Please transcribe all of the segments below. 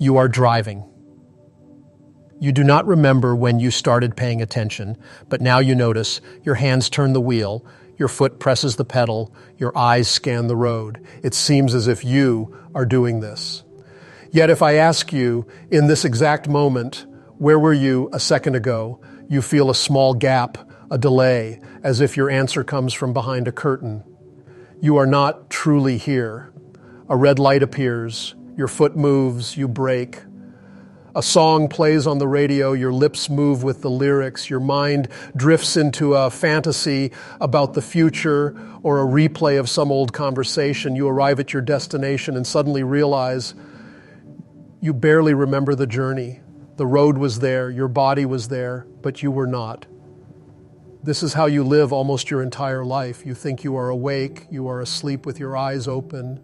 You are driving. You do not remember when you started paying attention, but now you notice your hands turn the wheel, your foot presses the pedal, your eyes scan the road. It seems as if you are doing this. Yet if I ask you, in this exact moment, where were you a second ago, you feel a small gap, a delay, as if your answer comes from behind a curtain. You are not truly here. A red light appears, your foot moves, you brake. A song plays on the radio, your lips move with the lyrics, your mind drifts into a fantasy about the future or a replay of some old conversation. You arrive at your destination and suddenly realize you barely remember the journey. The road was there, your body was there, but you were not. This is how you live almost your entire life. You think you are awake, you are asleep with your eyes open.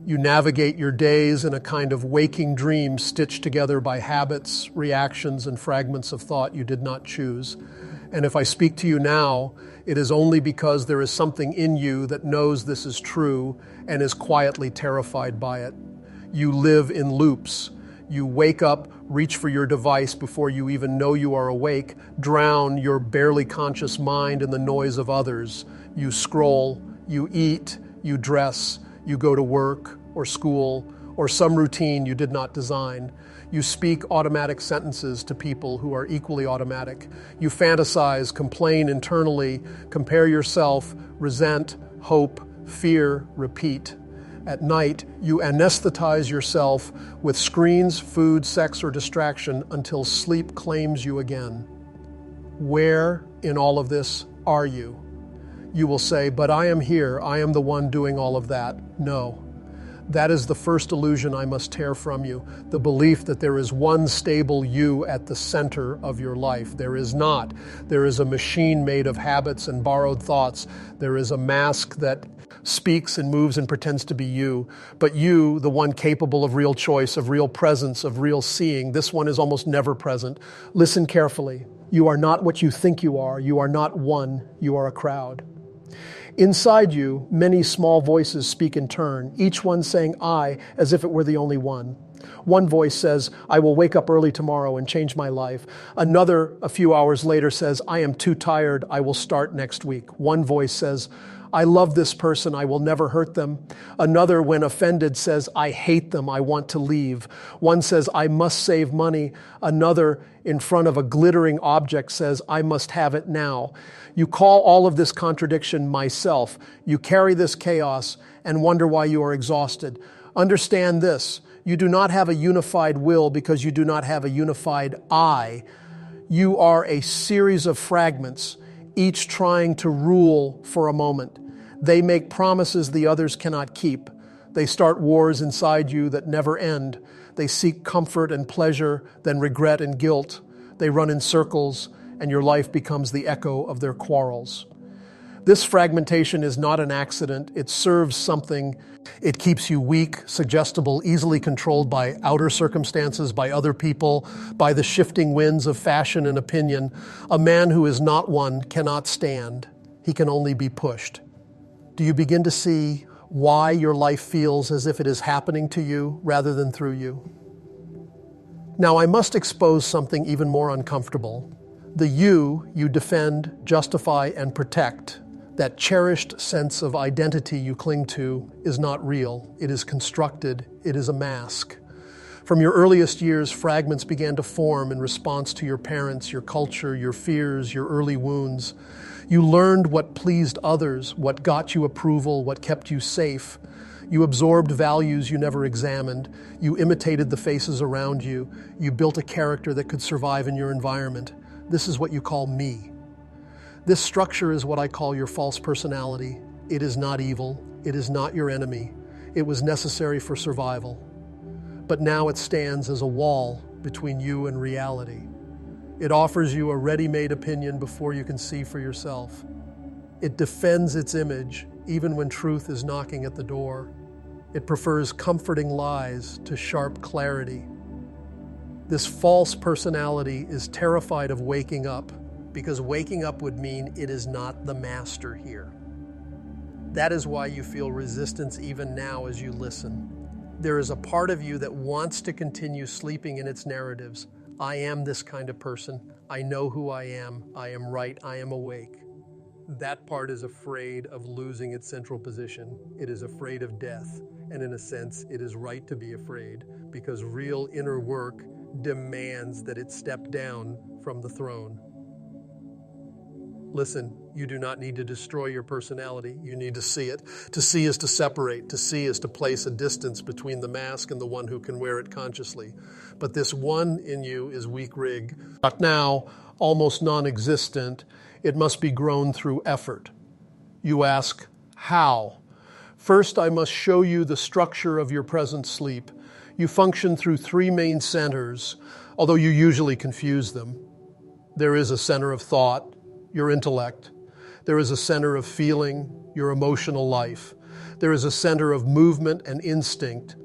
You navigate your days in a kind of waking dream stitched together by habits, reactions, and fragments of thought you did not choose. And if I speak to you now, it is only because there is something in you that knows this is true and is quietly terrified by it. You live in loops. You wake up, reach for your device before you even know you are awake, drown your barely conscious mind in the noise of others. You scroll, you eat, you dress, you go to work or school or some routine you did not design. You speak automatic sentences to people who are equally automatic. You fantasize, complain internally, compare yourself, resent, hope, fear, repeat. At night, you anesthetize yourself with screens, food, sex, or distraction until sleep claims you again. Where in all of this are you? You will say, but I am here. I am the one doing all of that. No. That is the first illusion I must tear from you, the belief that there is one stable you at the center of your life. There is not. There is a machine made of habits and borrowed thoughts. There is a mask that speaks and moves and pretends to be you. But you, the one capable of real choice, of real presence, of real seeing, this one is almost never present. Listen carefully. You are not what you think you are. You are not one. You are a crowd. Inside you, many small voices speak in turn, each one saying I as if it were the only one. One voice says, I will wake up early tomorrow and change my life. Another, a few hours later, says, I am too tired. I will start next week. One voice says, I love this person. I will never hurt them. Another, when offended, says, I hate them. I want to leave. One says, I must save money. Another, in front of a glittering object, says, I must have it now. You call all of this contradiction myself. You carry this chaos and wonder why you are exhausted. Understand this. You do not have a unified will because you do not have a unified I. You are a series of fragments, each trying to rule for a moment. They make promises the others cannot keep. They start wars inside you that never end. They seek comfort and pleasure, then regret and guilt. They run in circles, and your life becomes the echo of their quarrels. This fragmentation is not an accident. It serves something. It keeps you weak, suggestible, easily controlled by outer circumstances, by other people, by the shifting winds of fashion and opinion. A man who is not one cannot stand. He can only be pushed. Do you begin to see why your life feels as if it is happening to you rather than through you? Now, I must expose something even more uncomfortable. The you defend, justify, and protect, that cherished sense of identity you cling to, is not real. It is constructed. It is a mask. From your earliest years, fragments began to form in response to your parents, your culture, your fears, your early wounds. You learned what pleased others, what got you approval, what kept you safe. You absorbed values you never examined. You imitated the faces around you. You built a character that could survive in your environment. This is what you call me. This structure is what I call your false personality. It is not evil. It is not your enemy. It was necessary for survival. But now it stands as a wall between you and reality. It offers you a ready-made opinion before you can see for yourself. It defends its image even when truth is knocking at the door. It prefers comforting lies to sharp clarity. This false personality is terrified of waking up because waking up would mean it is not the master here. That is why you feel resistance even now as you listen. There is a part of you that wants to continue sleeping in its narratives. I am this kind of person. I know who I am right, I am awake. That part is afraid of losing its central position. It is afraid of death. And in a sense, it is right to be afraid, because real inner work demands that it step down from the throne. Listen, you do not need to destroy your personality. You need to see it. To see is to separate. To see is to place a distance between the mask and the one who can wear it consciously. But this one in you is weak rig. But now, almost non-existent, it must be grown through effort. You ask, how? First, I must show you the structure of your present sleep. You function through three main centers, although you usually confuse them. There is a center of thought, your intellect. There is a center of feeling, your emotional life. There is a center of movement and instinct,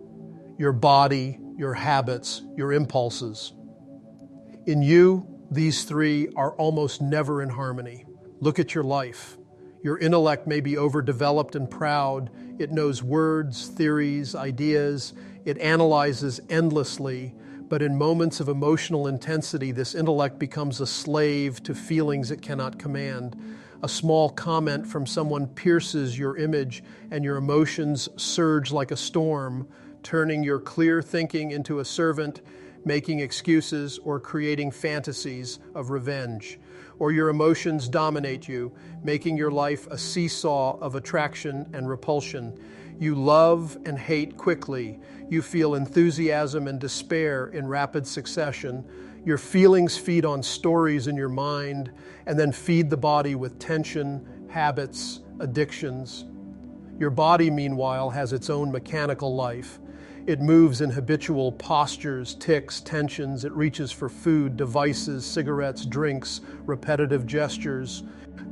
your body, your habits, your impulses. In you, these three are almost never in harmony. Look at your life. Your intellect may be overdeveloped and proud. It knows words, theories, ideas. It analyzes endlessly. But in moments of emotional intensity, this intellect becomes a slave to feelings it cannot command. A small comment from someone pierces your image, and your emotions surge like a storm, turning your clear thinking into a servant, making excuses or creating fantasies of revenge. Or your emotions dominate you, making your life a seesaw of attraction and repulsion. You love and hate quickly. You feel enthusiasm and despair in rapid succession. Your feelings feed on stories in your mind and then feed the body with tension, habits, addictions. Your body, meanwhile, has its own mechanical life. It moves in habitual postures, tics, tensions. It reaches for food, devices, cigarettes, drinks, repetitive gestures.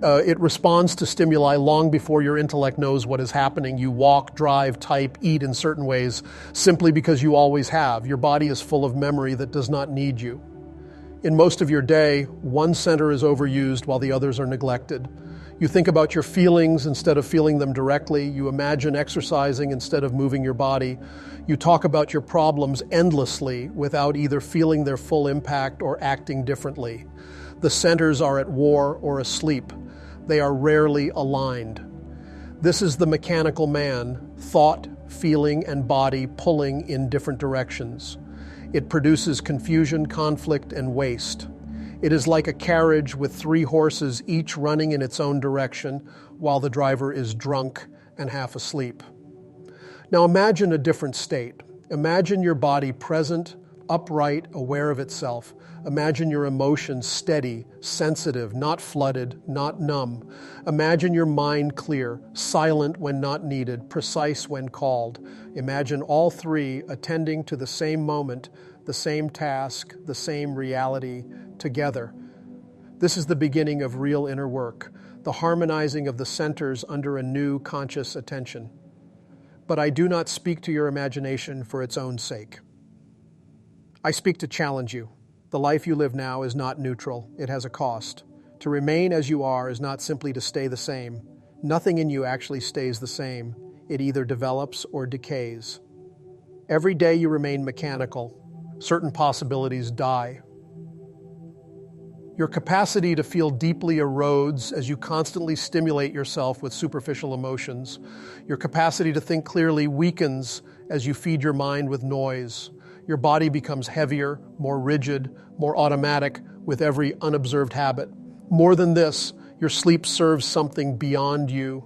It responds to stimuli long before your intellect knows what is happening. You walk, drive, type, eat in certain ways simply because you always have. Your body is full of memory that does not need you. In most of your day, one center is overused while the others are neglected. You think about your feelings instead of feeling them directly. You imagine exercising instead of moving your body. You talk about your problems endlessly without either feeling their full impact or acting differently. The centers are at war or asleep. They are rarely aligned. This is the mechanical man, thought, feeling, and body pulling in different directions. It produces confusion, conflict, and waste. It is like a carriage with three horses, each running in its own direction, while the driver is drunk and half asleep. Now imagine a different state. Imagine your body present, upright, aware of itself. Imagine your emotions steady, sensitive, not flooded, not numb. Imagine your mind clear, silent when not needed, precise when called. Imagine all three attending to the same moment, the same task, the same reality, together. This is the beginning of real inner work, the harmonizing of the centers under a new conscious attention. But I do not speak to your imagination for its own sake. I speak to challenge you. The life you live now is not neutral. It has a cost. To remain as you are is not simply to stay the same. Nothing in you actually stays the same. It either develops or decays. Every day you remain mechanical. Certain possibilities die. Your capacity to feel deeply erodes as you constantly stimulate yourself with superficial emotions. Your capacity to think clearly weakens as you feed your mind with noise. Your body becomes heavier, more rigid, more automatic with every unobserved habit. More than this, your sleep serves something beyond you.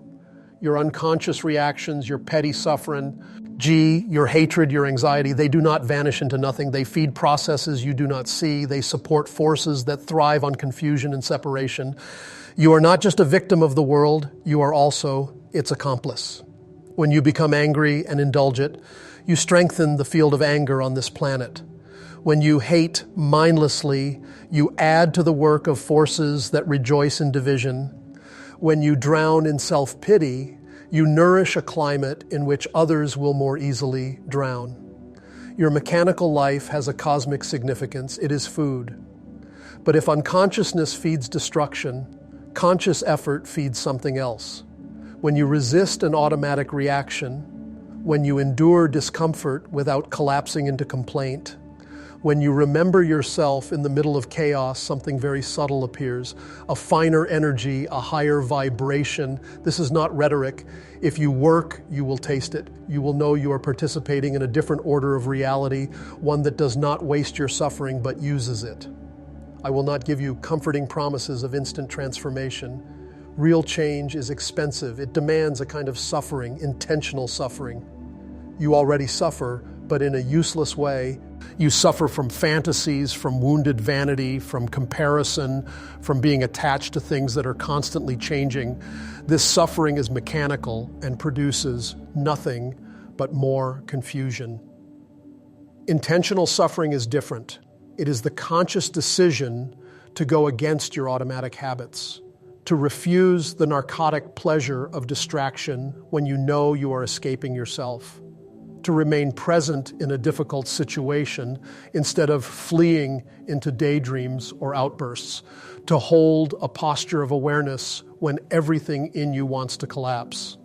Your unconscious reactions, your petty suffering, your hatred, your anxiety, they do not vanish into nothing. They feed processes you do not see. They support forces that thrive on confusion and separation. You are not just a victim of the world, you are also its accomplice. When you become angry and indulge it, you strengthen the field of anger on this planet. When you hate mindlessly, you add to the work of forces that rejoice in division. When you drown in self-pity, you nourish a climate in which others will more easily drown. Your mechanical life has a cosmic significance. It is food. But if unconsciousness feeds destruction, conscious effort feeds something else. When you resist an automatic reaction, when you endure discomfort without collapsing into complaint. When you remember yourself in the middle of chaos, something very subtle appears, a finer energy, a higher vibration. This is not rhetoric. If you work, you will taste it. You will know you are participating in a different order of reality, one that does not waste your suffering but uses it. I will not give you comforting promises of instant transformation. Real change is expensive. It demands a kind of suffering, intentional suffering. You already suffer, but in a useless way. You suffer from fantasies, from wounded vanity, from comparison, from being attached to things that are constantly changing. This suffering is mechanical and produces nothing but more confusion. Intentional suffering is different. It is the conscious decision to go against your automatic habits, to refuse the narcotic pleasure of distraction when you know you are escaping yourself, to remain present in a difficult situation instead of fleeing into daydreams or outbursts, to hold a posture of awareness when everything in you wants to collapse.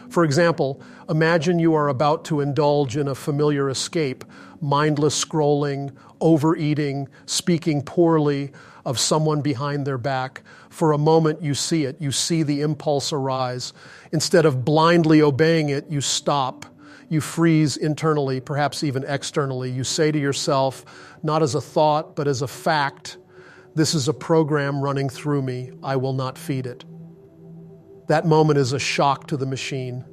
For example, imagine you are about to indulge in a familiar escape, mindless scrolling, overeating, speaking poorly of someone behind their back. For a moment you see it, you see the impulse arise. Instead of blindly obeying it, you stop. You freeze internally, perhaps even externally. You say to yourself, not as a thought, but as a fact, this is a program running through me. I will not feed it. That moment is a shock to the machine.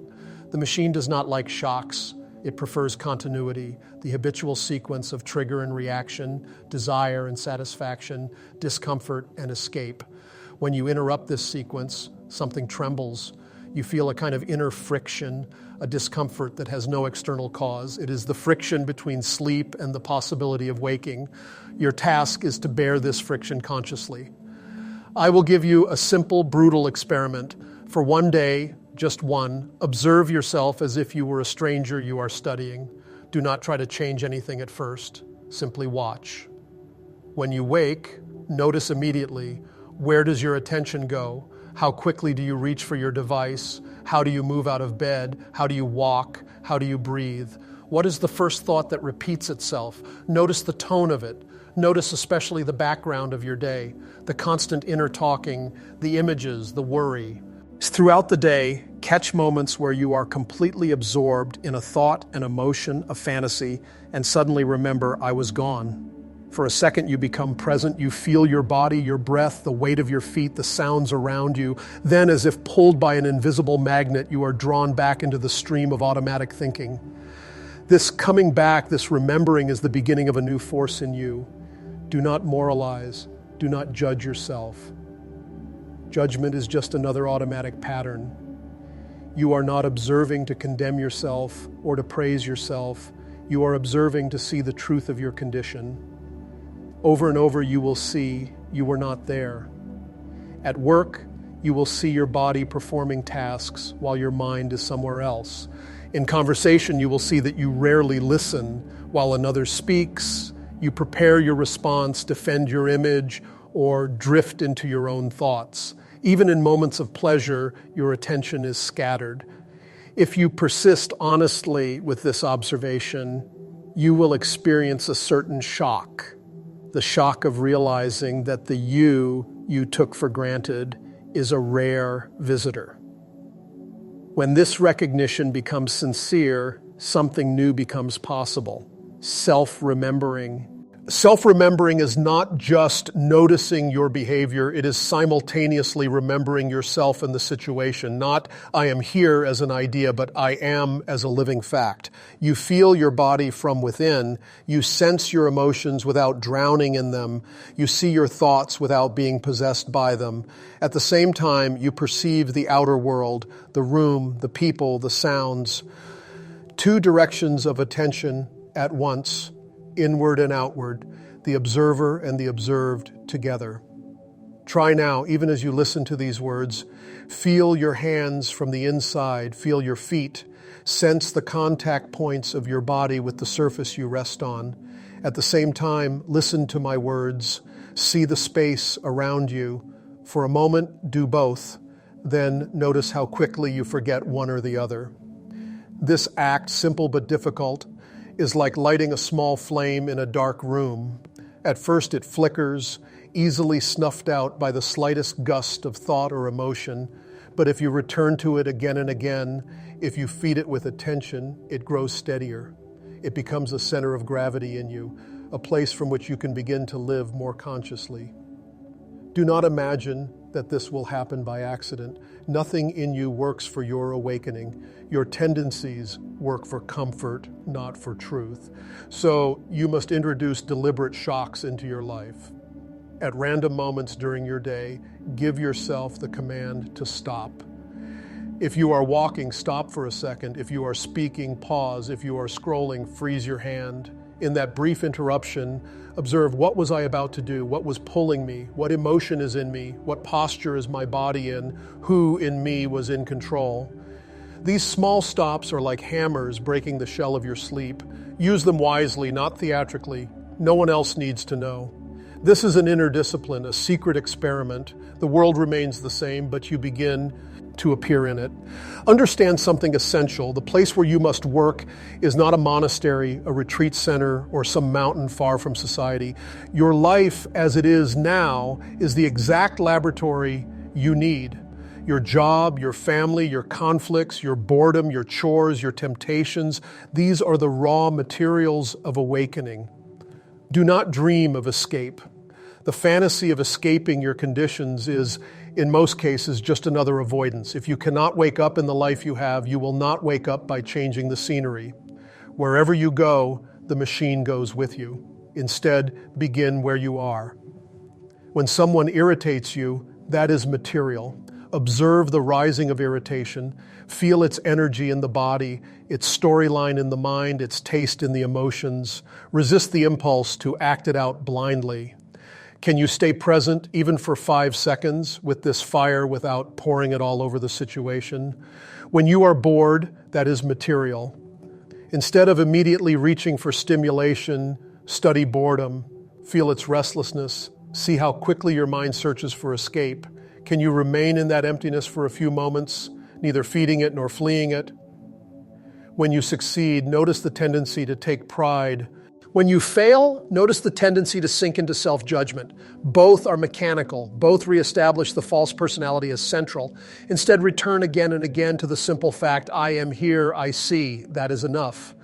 The machine does not like shocks. It prefers continuity, the habitual sequence of trigger and reaction, desire and satisfaction, discomfort and escape. When you interrupt this sequence, something trembles. You feel a kind of inner friction, a discomfort that has no external cause. It is the friction between sleep and the possibility of waking. Your task is to bear this friction consciously. I will give you a simple, brutal experiment. For one day, just one, observe yourself as if you were a stranger you are studying. Do not try to change anything at first. Simply watch. When you wake, notice immediately, where does your attention go? How quickly do you reach for your device? How do you move out of bed? How do you walk? How do you breathe? What is the first thought that repeats itself? Notice the tone of it. Notice especially the background of your day, the constant inner talking, the images, the worry. Throughout the day, catch moments where you are completely absorbed in a thought, an emotion, a fantasy, and suddenly remember, I was gone. For a second, you become present. You feel your body, your breath, the weight of your feet, the sounds around you. Then, as if pulled by an invisible magnet, you are drawn back into the stream of automatic thinking. This coming back, this remembering, is the beginning of a new force in you. Do not moralize. Do not judge yourself. Judgment is just another automatic pattern. You are not observing to condemn yourself or to praise yourself. You are observing to see the truth of your condition. Over and over you will see you were not there. At work, you will see your body performing tasks while your mind is somewhere else. In conversation, you will see that you rarely listen while another speaks. You prepare your response, defend your image, or drift into your own thoughts. Even in moments of pleasure, your attention is scattered. If you persist honestly with this observation, you will experience a certain shock. The shock of realizing that the you took for granted is a rare visitor. When this recognition becomes sincere, something new becomes possible. Self-remembering. Self-remembering is not just noticing your behavior, it is simultaneously remembering yourself and the situation. Not, I am here as an idea, but I am as a living fact. You feel your body from within. You sense your emotions without drowning in them. You see your thoughts without being possessed by them. At the same time, you perceive the outer world, the room, the people, the sounds. Two directions of attention at once, inward and outward, the observer and the observed together. Try now, even as you listen to these words, feel your hands from the inside, feel your feet, sense the contact points of your body with the surface you rest on. At the same time, listen to my words, see the space around you. For a moment, do both, then notice how quickly you forget one or the other. This act, simple but difficult, is like lighting a small flame in a dark room. At first it flickers, easily snuffed out by the slightest gust of thought or emotion, but if you return to it again and again, if you feed it with attention, it grows steadier. It becomes a center of gravity in you, a place from which you can begin to live more consciously. Do not imagine that this will happen by accident. Nothing in you works for your awakening. Your tendencies work for comfort, not for truth. So you must introduce deliberate shocks into your life. At random moments during your day, give yourself the command to stop. If you are walking, stop for a second. If you are speaking, pause. If you are scrolling, freeze your hand. In that brief interruption, observe, what was I about to do? What was pulling me? What emotion is in me? What posture is my body in? Who in me was in control? These small stops are like hammers breaking the shell of your sleep. Use them wisely, not theatrically. No one else needs to know. This is an inner discipline, a secret experiment. The world remains the same, but you begin to appear in it. Understand something essential. The place where you must work is not a monastery, a retreat center, or some mountain far from society. Your life as it is now is the exact laboratory you need. Your job, your family, your conflicts, your boredom, your chores, your temptations, these are the raw materials of awakening. Do not dream of escape. The fantasy of escaping your conditions is, in most cases, just another avoidance. If you cannot wake up in the life you have, you will not wake up by changing the scenery. Wherever you go, the machine goes with you. Instead, begin where you are. When someone irritates you, that is material. Observe the rising of irritation. Feel its energy in the body, its storyline in the mind, its taste in the emotions. Resist the impulse to act it out blindly. Can you stay present even for 5 seconds with this fire without pouring it all over the situation? When you are bored, that is material. Instead of immediately reaching for stimulation, study boredom, feel its restlessness, see how quickly your mind searches for escape. Can you remain in that emptiness for a few moments, neither feeding it nor fleeing it? When you succeed, notice the tendency to take pride. When you fail, notice the tendency to sink into self-judgment. Both are mechanical. Both reestablish the false personality as central. Instead, return again and again to the simple fact, I am here, I see. That is enough.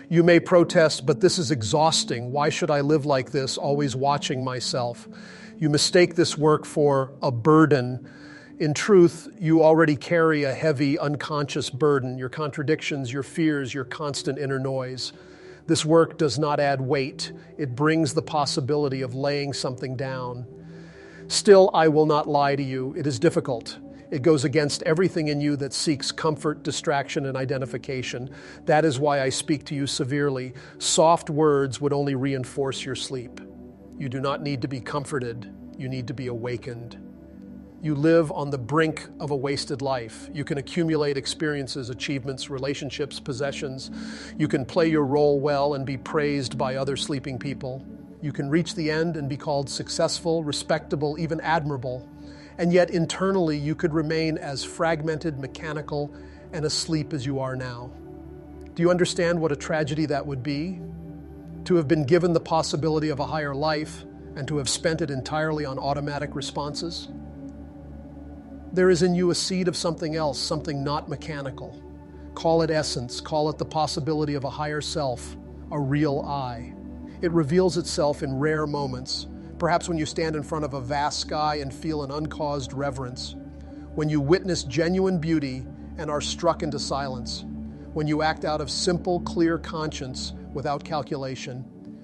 You may protest, but this is exhausting. Why should I live like this, always watching myself? You mistake this work for a burden. In truth, you already carry a heavy, unconscious burden, your contradictions, your fears, your constant inner noise. This work does not add weight. It brings the possibility of laying something down. Still, I will not lie to you. It is difficult. It goes against everything in you that seeks comfort, distraction, and identification. That is why I speak to you severely. Soft words would only reinforce your sleep. You do not need to be comforted. You need to be awakened. You live on the brink of a wasted life. You can accumulate experiences, achievements, relationships, possessions. You can play your role well and be praised by other sleeping people. You can reach the end and be called successful, respectable, even admirable. And yet internally you could remain as fragmented, mechanical, and asleep as you are now. Do you understand what a tragedy that would be? To have been given the possibility of a higher life and to have spent it entirely on automatic responses? There is in you a seed of something else, something not mechanical. Call it essence, call it the possibility of a higher self, a real I. It reveals itself in rare moments, perhaps when you stand in front of a vast sky and feel an uncaused reverence, when you witness genuine beauty and are struck into silence, when you act out of simple, clear conscience without calculation,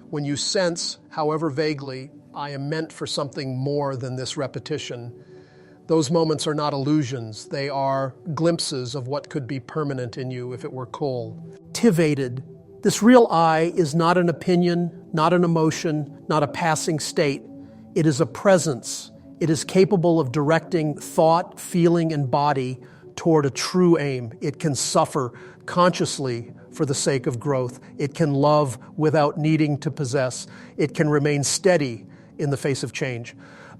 when you sense, however vaguely, I am meant for something more than this repetition. Those moments are not illusions. They are glimpses of what could be permanent in you if it were cultivated. This real I is not an opinion, not an emotion, not a passing state. It is a presence. It is capable of directing thought, feeling, and body toward a true aim. It can suffer consciously for the sake of growth. It can love without needing to possess. It can remain steady in the face of change.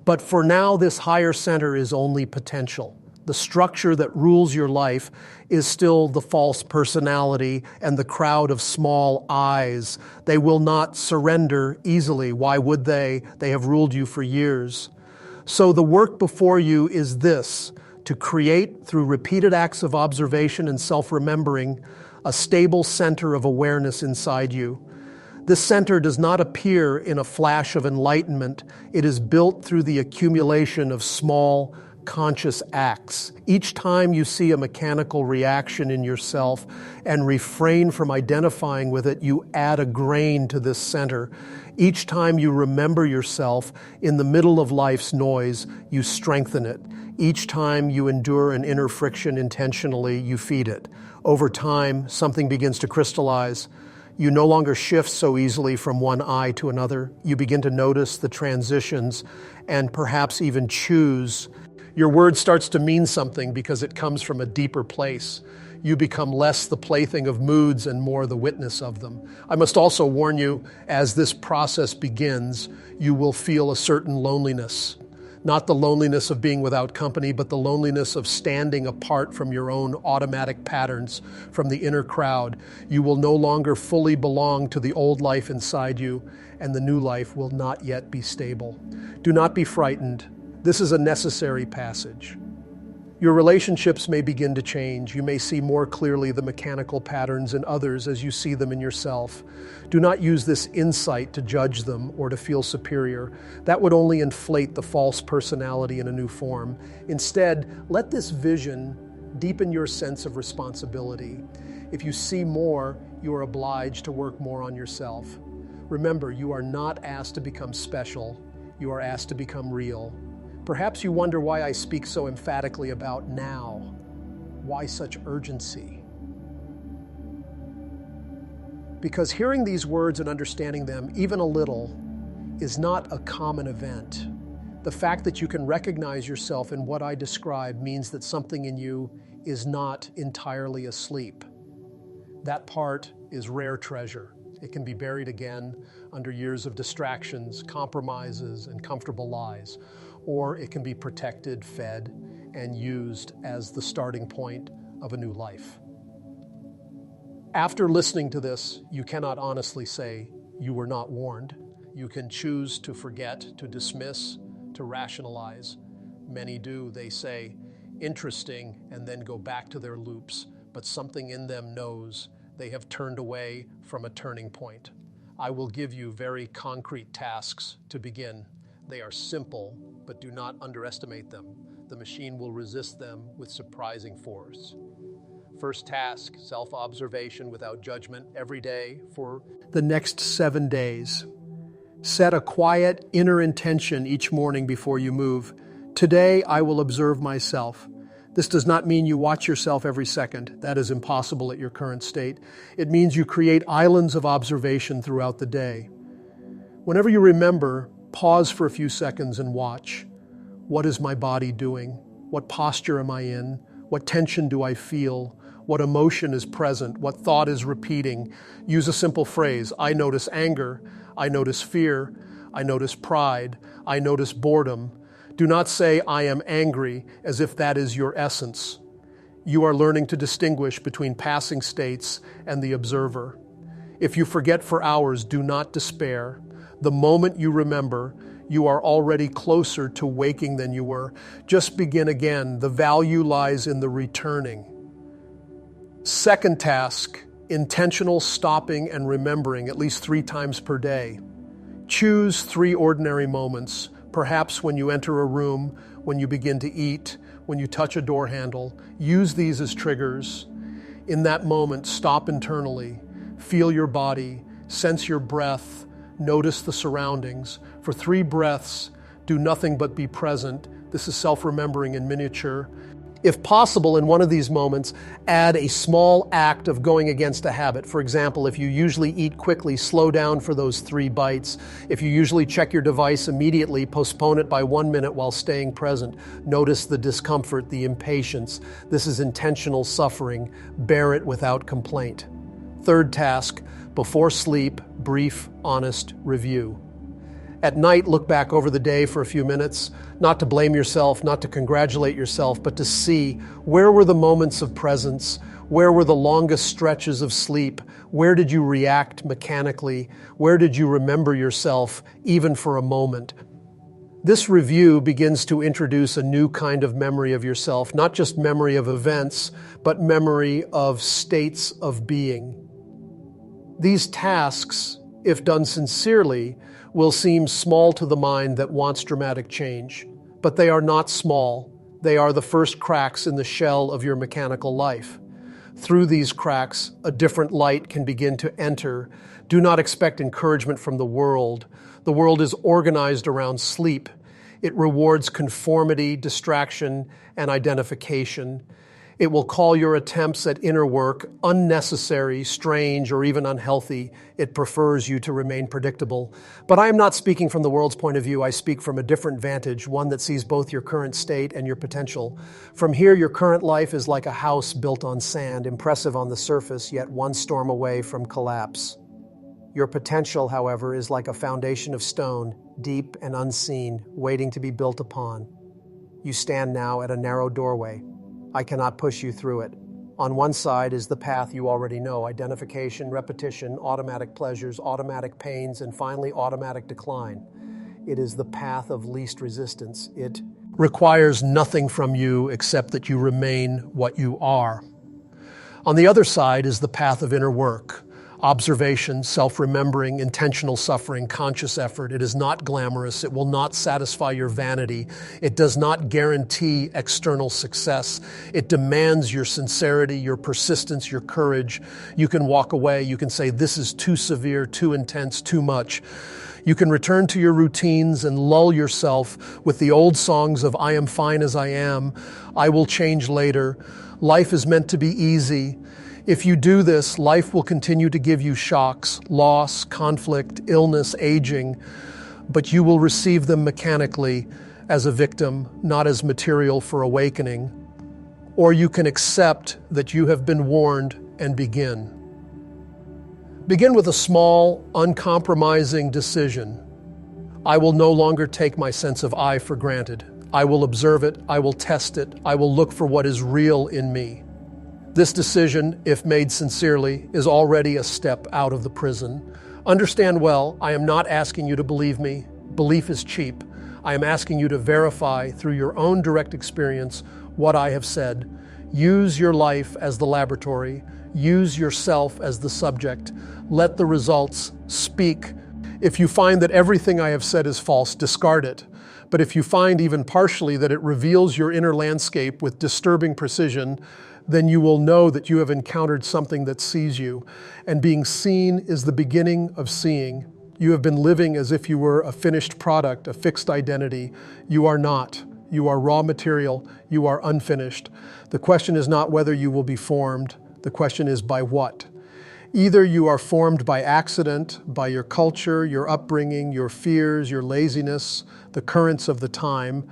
But for now, this higher center is only potential. The structure that rules your life is still the false personality and the crowd of small I's. They will not surrender easily. Why would they? They have ruled you for years. So the work before you is this: to create, through repeated acts of observation and self-remembering, a stable center of awareness inside you. This center does not appear in a flash of enlightenment. It is built through the accumulation of small, conscious acts. Each time you see a mechanical reaction in yourself and refrain from identifying with it, you add a grain to this center. Each time you remember yourself in the middle of life's noise, you strengthen it. Each time you endure an inner friction intentionally, you feed it. Over time, something begins to crystallize. You no longer shift so easily from one I to another. You begin to notice the transitions and perhaps even choose. Your word starts to mean something because it comes from a deeper place. You become less the plaything of moods and more the witness of them. I must also warn you, as this process begins, you will feel a certain loneliness. Not the loneliness of being without company, but the loneliness of standing apart from your own automatic patterns, from the inner crowd. You will no longer fully belong to the old life inside you, and the new life will not yet be stable. Do not be frightened. This is a necessary passage. Your relationships may begin to change. You may see more clearly the mechanical patterns in others as you see them in yourself. Do not use this insight to judge them or to feel superior. That would only inflate the false personality in a new form. Instead, let this vision deepen your sense of responsibility. If you see more, you are obliged to work more on yourself. Remember, you are not asked to become special. You are asked to become real. Perhaps you wonder why I speak so emphatically about now. Why such urgency? Because hearing these words and understanding them, even a little, is not a common event. The fact that you can recognize yourself in what I describe means that something in you is not entirely asleep. That part is rare treasure. It can be buried again under years of distractions, compromises, and comfortable lies. Or it can be protected, fed, and used as the starting point of a new life. After listening to this, you cannot honestly say you were not warned. You can choose to forget, to dismiss, to rationalize. Many do. They say, interesting, and then go back to their loops, but something in them knows they have turned away from a turning point. I will give you very concrete tasks to begin. They are simple, but do not underestimate them. The machine will resist them with surprising force. First task, self-observation without judgment every day for the next 7 days. Set a quiet inner intention each morning before you move. Today, I will observe myself. This does not mean you watch yourself every second. That is impossible at your current state. It means you create islands of observation throughout the day. Whenever you remember, pause for a few seconds and watch. What is my body doing? What posture am I in? What tension do I feel? What emotion is present? What thought is repeating? Use a simple phrase. I notice anger. I notice fear. I notice pride. I notice boredom. Do not say, I am angry, as if that is your essence. You are learning to distinguish between passing states and the observer. If you forget for hours, do not despair. The moment you remember, you are already closer to waking than you were. Just begin again. The value lies in the returning. Second task, intentional stopping and remembering at least 3 times per day. Choose 3 ordinary moments, perhaps when you enter a room, when you begin to eat, when you touch a door handle. Use these as triggers. In that moment, stop internally. Feel your body, sense your breath, notice the surroundings. For 3 breaths, do nothing but be present. This is self-remembering in miniature. If possible, in one of these moments, add a small act of going against a habit. For example, if you usually eat quickly, slow down for those 3 bites. If you usually check your device immediately, postpone it by 1 minute while staying present. Notice the discomfort, the impatience. This is intentional suffering. Bear it without complaint. Third task, before sleep, brief, honest review. At night, look back over the day for a few minutes, not to blame yourself, not to congratulate yourself, but to see where were the moments of presence, where were the longest stretches of sleep, where did you react mechanically, where did you remember yourself, even for a moment. This review begins to introduce a new kind of memory of yourself, not just memory of events, but memory of states of being. These tasks, if done sincerely, will seem small to the mind that wants dramatic change. But they are not small. They are the first cracks in the shell of your mechanical life. Through these cracks, a different light can begin to enter. Do not expect encouragement from the world. The world is organized around sleep. It rewards conformity, distraction, and identification. It will call your attempts at inner work unnecessary, strange, or even unhealthy. It prefers you to remain predictable. But I am not speaking from the world's point of view. I speak from a different vantage, one that sees both your current state and your potential. From here, your current life is like a house built on sand, impressive on the surface, yet one storm away from collapse. Your potential, however, is like a foundation of stone, deep and unseen, waiting to be built upon. You stand now at a narrow doorway. I cannot push you through it. On one side is the path you already know: identification, repetition, automatic pleasures, automatic pains, and finally automatic decline. It is the path of least resistance. It requires nothing from you except that you remain what you are. On the other side is the path of inner work. Observation, self-remembering, intentional suffering, conscious effort. It is not glamorous. It will not satisfy your vanity. It does not guarantee external success. It demands your sincerity, your persistence, your courage. You can walk away. You can say, this is too severe, too intense, too much. You can return to your routines and lull yourself with the old songs of I am fine as I am, I will change later. Life is meant to be easy. If you do this, life will continue to give you shocks, loss, conflict, illness, aging, but you will receive them mechanically as a victim, not as material for awakening. Or you can accept that you have been warned and begin. Begin with a small, uncompromising decision. I will no longer take my sense of I for granted. I will observe it. I will test it. I will look for what is real in me. This decision, if made sincerely, is already a step out of the prison. Understand well, I am not asking you to believe me. Belief is cheap. I am asking you to verify through your own direct experience what I have said. Use your life as the laboratory. Use yourself as the subject. Let the results speak. If you find that everything I have said is false, discard it. But if you find even partially that it reveals your inner landscape with disturbing precision, then you will know that you have encountered something that sees you. And being seen is the beginning of seeing. You have been living as if you were a finished product, a fixed identity. You are not. You are raw material. You are unfinished. The question is not whether you will be formed. The question is by what. Either you are formed by accident, by your culture, your upbringing, your fears, your laziness, the currents of the time,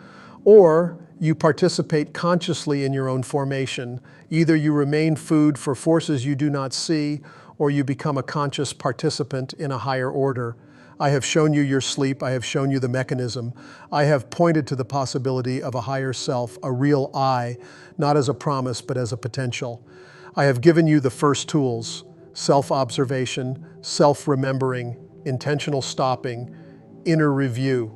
or you participate consciously in your own formation. Either you remain food for forces you do not see, or you become a conscious participant in a higher order. I have shown you your sleep. I have shown you the mechanism. I have pointed to the possibility of a higher self, a real I, not as a promise, but as a potential. I have given you the first tools: self-observation, self-remembering, intentional stopping, inner review.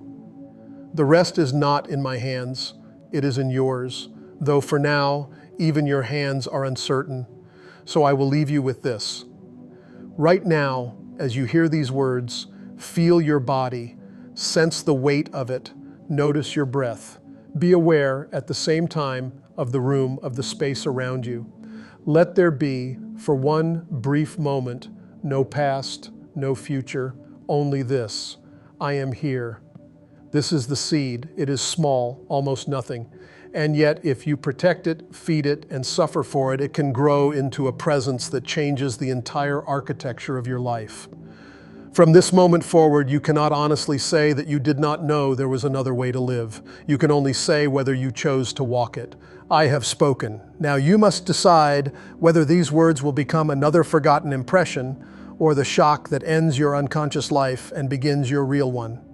The rest is not in my hands. It is in yours, though for now, even your hands are uncertain. So I will leave you with this. Right now, as you hear these words, feel your body, sense the weight of it, notice your breath. Be aware at the same time of the room, of the space around you. Let there be, for one brief moment, no past, no future, only this: I am here. This is the seed. It is small, almost nothing. And yet, if you protect it, feed it, and suffer for it, it can grow into a presence that changes the entire architecture of your life. From this moment forward, you cannot honestly say that you did not know there was another way to live. You can only say whether you chose to walk it. I have spoken. Now you must decide whether these words will become another forgotten impression or the shock that ends your unconscious life and begins your real one.